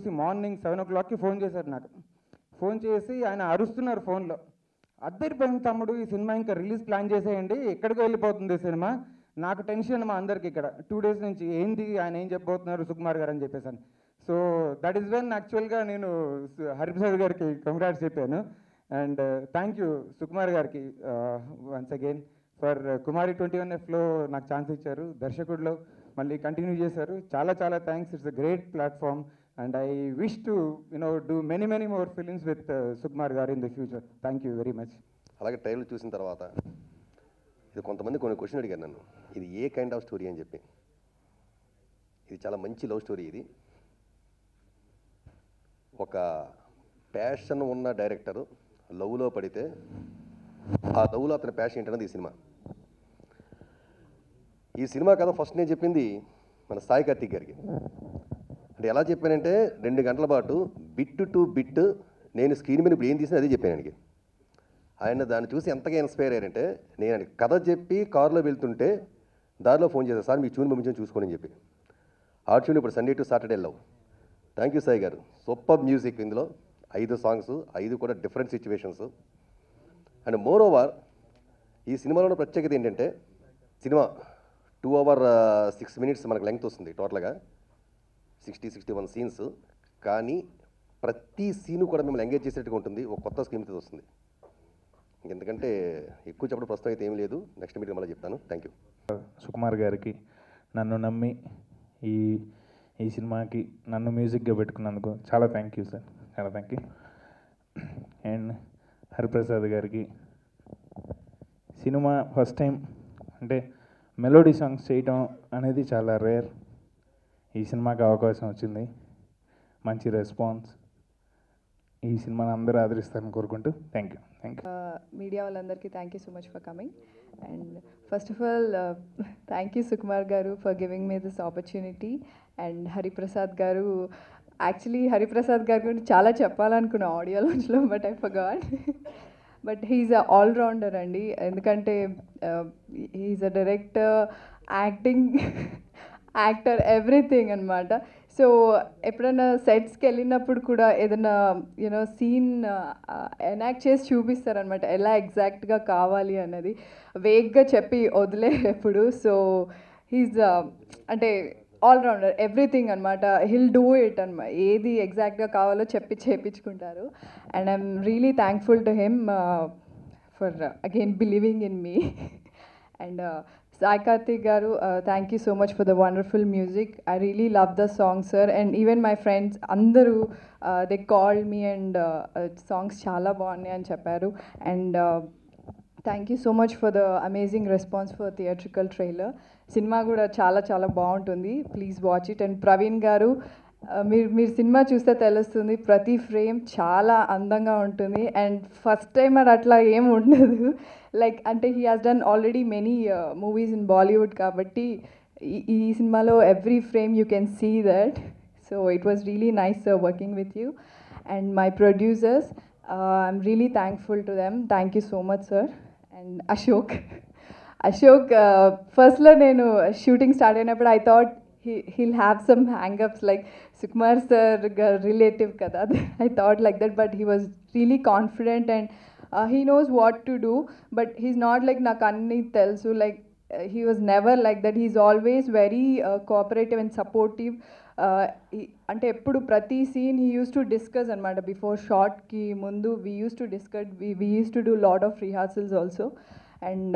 చూసి morning 7 o'clockకి phone చేశారు నాకు. ఫోన్ చేసి ఆయన అరుస్తున్నారు ఫోన్లో, అద్దరిపోయింది తమ్ముడు, ఈ సినిమా ఇంకా రిలీజ్ ప్లాన్ చేసేయండి, ఎక్కడికి వెళ్ళిపోతుంది సినిమా, నాకు టెన్షన్ మా అందరికి ఇక్కడ 2 days నుంచి, ఏంటి ఆయన ఏం చెప్పబోతున్నారు సుకుమార్ గారు అని చెప్పేసాను. సో దట్ ఈస్ వెన్ యాక్చువల్గా నేను హరిప్రసాద్ గారికి కంగ్రాట్స్ చెప్పాను. అండ్ థ్యాంక్ యూ సుకుమార్ గారికి వన్స్ అగైన్ ఫర్ కుమారి 21Fలో నాకు ఛాన్స్ ఇచ్చారు, దర్శకుడిలో మళ్ళీ కంటిన్యూ చేశారు. చాలా చాలా thanks. It's a great platform and I wish to do many more films with Sukumar garu in the future. Thank you very much. అలాగే ట్రైలర్ చూసిన తర్వాత ఇది కొంతమంది కొన్ని క్వశ్చన్ అడిగారు నన్ను, ఇది ఏ కైండ్ ఆఫ్ స్టోరీ అని చెప్పి. ఇది చాలా మంచి లవ్ స్టోరీ. ఇది ఒక ప్యాషన్ ఉన్న డైరెక్టరు లవ్లో పడితే ఆ లవ్లో అతని ప్యాషన్ ఏంటన్నది ఈ సినిమా కథ ఫస్ట్ నేను చెప్పింది మన సాయి కార్తిక్ గారికి. అంటే ఎలా చెప్పానంటే 2 గంటల పాటు బిట్ టు బిట్ నేను స్క్రీన్ మీద ఇప్పుడు ఏం తీసినా అదే చెప్పాను ఆయనకి. ఆయన దాన్ని చూసి ఎంతగా ఇన్స్పైర్ అయ్యారంటే, నేను ఆయనకి కథ చెప్పి కారులో వెళ్తుంటే దారిలో ఫోన్ చేశాను, సార్ మీ ట్యూన్ పంపించని చూసుకోండి అని చెప్పి. ఆ ట్యూన్ ఇప్పుడు Sunday to Saturday love. Thank you Sai garu. Super music. ఇందులో 5 songs, 5 కూడా different situations. And more over ఈ సినిమాలో ప్రత్యేకత ఏంటంటే, సినిమా 2 hours 6 minutes మనకు లెంగ్త్ వస్తుంది టోటల్గా, 60-61 scenes. కానీ ప్రతి సీను కూడా మిమ్మల్ని ఎంగేజ్ చేసేట్టుగా ఉంటుంది, ఒక కొత్త స్కీమ్తో వస్తుంది. ఎందుకంటే ఎక్కువ చెప్పడం ప్రస్తుతం అయితే ఏం లేదు, నెక్స్ట్ మీటింగ్ మళ్ళీ చెప్తాను. Thank you. సుకుమార్ గారికి నన్ను నమ్మి ఈ సినిమాకి నన్ను మ్యూజిక్గా పెట్టుకున్నందుకు చాలా థ్యాంక్ యూ సార్, చాలా థ్యాంక్ యూ. అండ్ హరిప్రసాద్ గారికి సినిమా ఫస్ట్ టైం అంటే మెలోడీ సాంగ్స్ చేయటం అనేది చాలా రేర్. ఈ సినిమాకి అవకాశం వచ్చింది, మంచి రెస్పాన్స్. ఈ సినిమాని అందరూ ఆదరిస్తారని కోరుకుంటూ థ్యాంక్ యూ. మీడియా వాళ్ళందరికీ thank you so much for coming. And first of all thank you Sukumar garu for giving me this opportunity. And Hariprasad garu, actually Hariprasad గారి గురించి చాలా చెప్పాలనుకున్నా ఆడియో లాంచ్లో, but I forgot. But he's a allrounder అండి, ఎందుకంటే he's a director, actor, everything అనమాట. So ఎప్పుడైనా సెట్స్కి వెళ్ళినప్పుడు కూడా ఏదైనా సీన్ ఎనాక్ట్ చేసి చూపిస్తారనమాట, ఎలా ఎగ్జాక్ట్గా కావాలి అన్నది, వేగ్గా చెప్పి వదిలే ఎప్పుడు. సో హీస్ అంటే ఆల్రౌండర్, ఎవ్రీథింగ్ అనమాట. హిల్ డూ ఇట్ అనమాట, ఏది ఎగ్జాక్ట్గా కావాలో చెప్పి చేయించుకుంటారు. And I'm really thankful to him for again believing in me. And Sai Karthik garu, thank you so much for the wonderful music. I really love the song, sir. And even my friends, andaru, they called me and songs chala baagunnai ani chepparu. And thank you so much for the amazing response for theatrical trailer. Cinema kuda chala baaguntundi. Please watch it. And Praveen garu, మీరు cinema చూస్తే తెలుస్తుంది, ప్రతి frame చాలా అందంగా ఉంటుంది. And first timer అట్లా ఏం ఉండదు, లైక్ అంటే he has done already many movies in Bollywood కాబట్టి ఈ సినిమాలో every frame you can see that. So it was really nice working with you. And my producers, I'm really thankful to them. Thank you so much sir. And Ashok ఫస్ట్లో నేను shooting start అయినప్పుడు I thought he'll have some hang-ups like Sukumar sir relative kada. I thought like that, but he was really confident and he knows what to do, but he's not like naku anni telusu, like he was never like that. He's always very cooperative and supportive. అంటే ఎప్పుడు ప్రతి scene he used to discuss అనమాట, before షార్ట్కి ముందు we used to discuss, we used to do lot of rehearsals also. And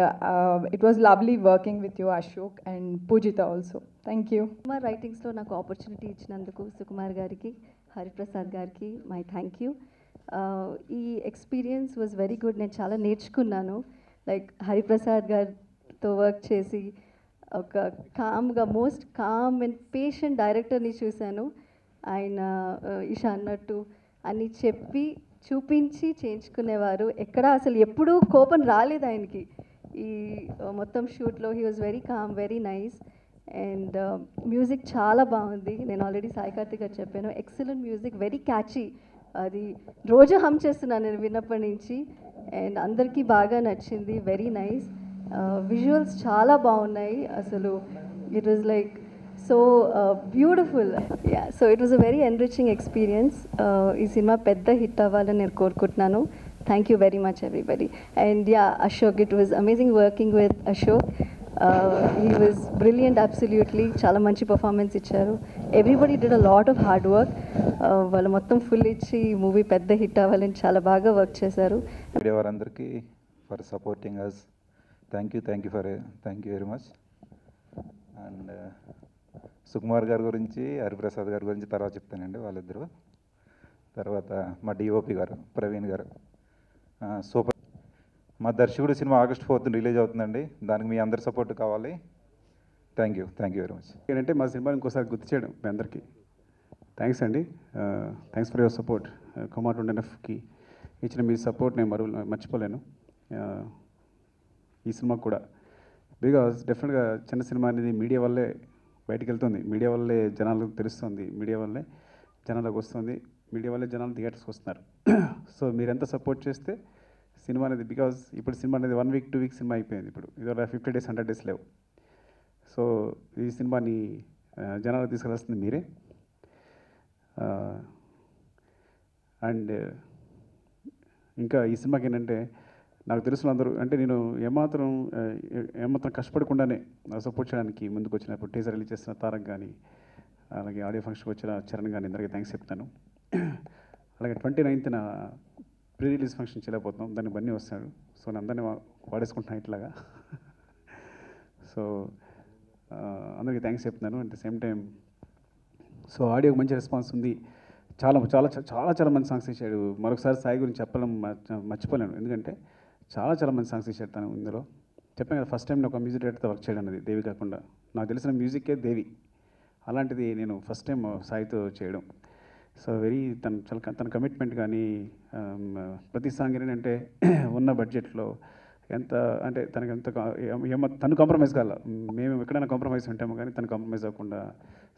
it was lovely working with you, Ashok, and Pujita also. Thank you. Sukumar రైటింగ్స్లో నాకు opportunity ఇచ్చినందుకు సుకుమార్ గారికి, హరిప్రసాద్ గారికి my thank you. ఈ experience was very good. నేను చాలా నేర్చుకున్నాను. Like Hariprasad గారితో work చేసి ఒక కామ్గా, మోస్ట్ కామ్ అండ్ పేషెంట్ డైరెక్టర్ని చూశాను. ఆయన ఇషా అన్నట్టు అని చెప్పి చూపించి చేయించుకునేవారు. ఎక్కడ అసలు ఎప్పుడూ కోపం రాలేదు ఆయనకి. ఈ మొత్తం షూట్లో he was very calm, very nice. And music చాలా బాగుంది. నేను ఆల్రెడీ సాయి కార్తిక్ గారు చెప్పాను, ఎక్సలెంట్ మ్యూజిక్, వెరీ క్యాచీ. అది రోజు హమ్ చేస్తున్నాను నేను విన్నప్పటి నుంచి. అండ్ అందరికీ బాగా నచ్చింది, వెరీ నైస్. విజువల్స్ చాలా బాగున్నాయి. అసలు it was like so beautiful. Yeah, so it was a very enriching experience. ఈ సినిమా పెద్ద హిట్ అవ్వాలని నేను కోరుకుంటున్నాను. Thank you very much everybody. And yeah, Ashok, it was amazing working with Ashok. He was brilliant absolutely. చాలా మంచి performance ఇచ్చారు. Everybody did a lot of hard work. వాళ్ళు మొత్తం ఫుల్ ఇచ్చి మూవీ పెద్ద హిట్ అవ్వాలని చాలా బాగా వర్క్ చేశారు. మీడియా వారందరికీ for supporting us, thank you very much. And Sukumar గారి గురించి, హరిప్రసాద్ గారి గురించి తర్వాత చెప్తానండి. వాళ్ళిద్దరు తర్వాత మా డిఓపి గారు ప్రవీణ్ గారు సూపర్. మా దర్శకుడు సినిమా August 4th రిలీజ్ అవుతుందండి. దానికి మీ అందరి సపోర్ట్ కావాలి. Thank you very much. ఏంటంటే మా సినిమాని ఇంకోసారి గుర్తు చేయడం మీ అందరికీ థ్యాంక్స్ అండి. Thanks for your support. Kumar ఎన్ఎఫ్కి ఇచ్చిన మీ సపోర్ట్ నేను మర్చిపోలేను. ఈ సినిమా కూడా బికాజ్ డెఫినెట్గా చిన్న సినిమా అనేది మీడియా వల్లే బయటికి వెళ్తుంది, మీడియా వల్లే జనాలకు తెలుస్తుంది, మీడియా వల్లే జనాలకు వస్తుంది, మీడియా వల్లే జనాలు థియేటర్స్కి వస్తున్నారు. సో మీరు ఎంత సపోర్ట్ చేస్తే సినిమా అనేది, బికాజ్ ఇప్పుడు సినిమా అనేది 1 week 2 weeks సినిమా అయిపోయింది. ఇప్పుడు ఇది 50 days 100 days లేవు. సో ఈ సినిమాని జనాలకు తీసుకెళ్ళాల్సింది మీరే. అండ్ ఇంకా ఈ సినిమాకి ఏంటంటే నాకు తెలిసిన అందరూ అంటే నేను ఏమాత్రం కష్టపడకుండానే సపోర్ట్ చేయడానికి ముందుకు వచ్చినప్పుడు టీజర్ రిలీజ్ చేసిన తారక్ కానీ, అలాగే ఆడియో ఫంక్షన్కి వచ్చిన చరణ్ కానీ అందరికీ థ్యాంక్స్ చెప్తాను. అలాగే 29th ప్రీ రిలీజ్ ఫంక్షన్ చేయలేకపోతున్నాం, దానికి బన్నీ వస్తాడు. సో నేను అందరినీ వాడేసుకుంటున్నాను ఇట్లాగా. సో అందరికీ థ్యాంక్స్ చెప్తున్నాను. At the same time so ఆడియోకి మంచి రెస్పాన్స్ ఉంది. చాలా చాలా చాలా చాలా మంది సాంగ్స్ ఇచ్చాడు. మరొకసారి సాయి గురించి చెప్పడం మర్చిపోలేను, ఎందుకంటే చాలా మంది సాంగ్స్ ఇచ్చాడు తను. ఇందులో చెప్పాను కదా, ఫస్ట్ టైం నేను ఒక మ్యూజిక్ డైరెక్టర్తో వర్క్ చేయడం అనేది, దేవి కాకుండా నాకు తెలిసిన మ్యూజిక్కే దేవి. అలాంటిది నేను ఫస్ట్ టైం సాయితో చేయడం. సో తన కమిట్మెంట్ కానీ ప్రతి సాంగ్ ఏంటంటే ఉన్న బడ్జెట్లో ఎంత అంటే తనకి ఎంత తను కాంప్రమైజ్ కాల, మేము ఎక్కడైనా కాంప్రమైజ్ ఉంటాము కానీ తను కాంప్రమైజ్ అవ్వకుండా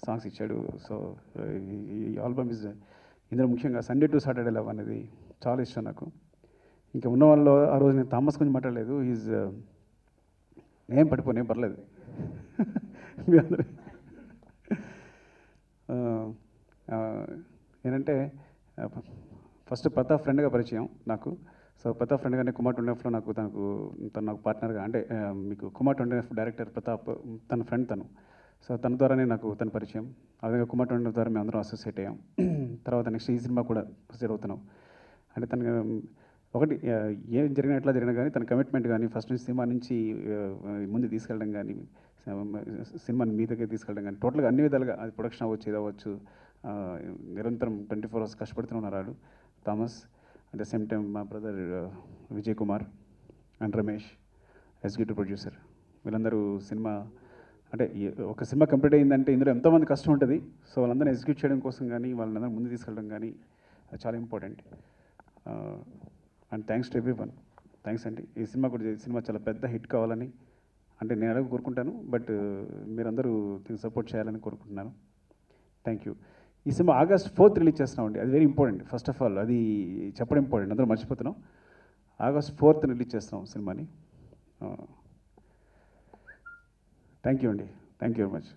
సాంగ్స్ ఇచ్చాడు. సో ఈ ఆల్బమ్ ఇస్ ఇందులో ముఖ్యంగా సండే టు సాటర్డే లవ్ అనేది చాలా ఇష్టం నాకు. ఇంకా ఉన్న వాళ్ళు ఆ రోజు నేను థామస్ గురించి మాట్లాడలేదు, ఈజ్ నేమ్ పడిపోయి పర్లేదు మీ అందరూ. ఏంటంటే ఫస్ట్ ప్రతాప్ ఫ్రెండ్గా పరిచయం నాకు. సో ప్రతాప్ ఫ్రెండ్ గానే కుమార్ 20Fలో తను నాకు పార్ట్నర్గా, అంటే మీకు కుమార్ 20F డైరెక్టర్ ప్రతాప్ తన ఫ్రెండ్ తను. సో తన ద్వారానే నాకు తన పరిచయం. అదేవిధంగా కుమార్ 20F ద్వారా మేము అందరం అసోసియేట్ అయ్యాం. తర్వాత నెక్స్ట్ ఈ సినిమా కూడా ప్రొసీడ్ అవుతున్నాం. అంటే తనకు ఒకటి ఏం జరిగినా ఎట్లా జరిగినా కానీ తన కమిట్మెంట్ కానీ ఫస్ట్ నుంచి సినిమా నుంచి ముందు తీసుకెళ్ళడం కానీ, సినిమాని మీ దగ్గర తీసుకెళ్ళడం కానీ, టోటల్గా అన్ని విధాలుగా అది ప్రొడక్షన్ అవ్వచ్చు, ఇది అవ్వచ్చు, నిరంతరం 24 hours కష్టపడుతూ ఉన్నాడు Thomas. At the same time మా brother Vijay Kumar and Ramesh executive producer, వీళ్ళందరూ సినిమా అంటే ఒక సినిమా కంప్లీట్ అయిందంటే ఇందులో ఎంతోమంది కష్టం ఉంటుంది. సో వాళ్ళందరినీ ఎగ్జిక్యూట్ చేయడం కోసం కానీ, వాళ్ళందరూ ముందు తీసుకెళ్ళడం కానీ అది చాలా important. And thanks to everyone. Thanks అండి. ఈ సినిమా చాలా పెద్ద హిట్ కావాలని అంటే నేను అలాగే కోరుకుంటాను, బట్ మీరందరూ దీన్ని సపోర్ట్ చేయాలని కోరుకుంటున్నాను. Thank you. ఈ సినిమా August 4th రిలీజ్ చేస్తున్నామండి, అది very important. First of all అది చెప్పడం ఇంపార్టెంట్, అందరూ మర్చిపోతున్నాం. August 4th రిలీజ్ చేస్తున్నాం సినిమాని. థ్యాంక్ యూ అండి. Thank you very much.